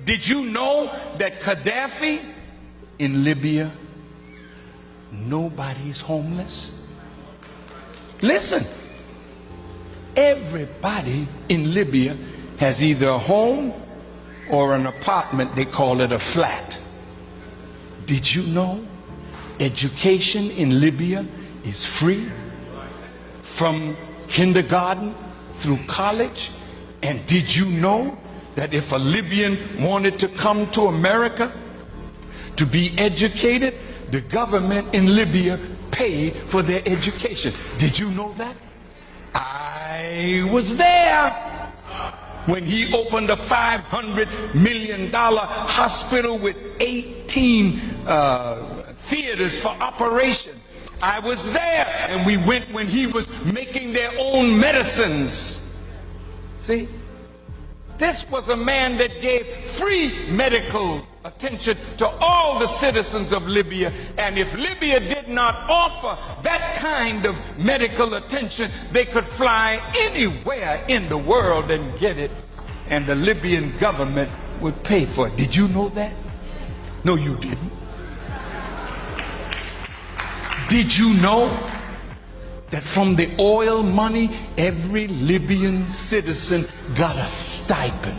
Did you know that Gaddafi in Libya, nobody's homeless? Listen, everybody in Libya has either a home or an apartment. They call it a flat. Did you know education in Libya is free from kindergarten through college? And did you know that if a Libyan wanted to come to America to be educated, the government in Libya paid for their education? Did you know that? I was there when he opened a $500 million hospital with 18 theaters for operation. I was there, and we went when he was making their own medicines. See, this was a man that gave free medical attention to all the citizens of Libya. And if Libya did not offer that kind of medical attention, they could fly anywhere in the world and get it, and the Libyan government would pay for it. Did you know that? No, you didn't. Did you know that from the oil money, every Libyan citizen got a stipend?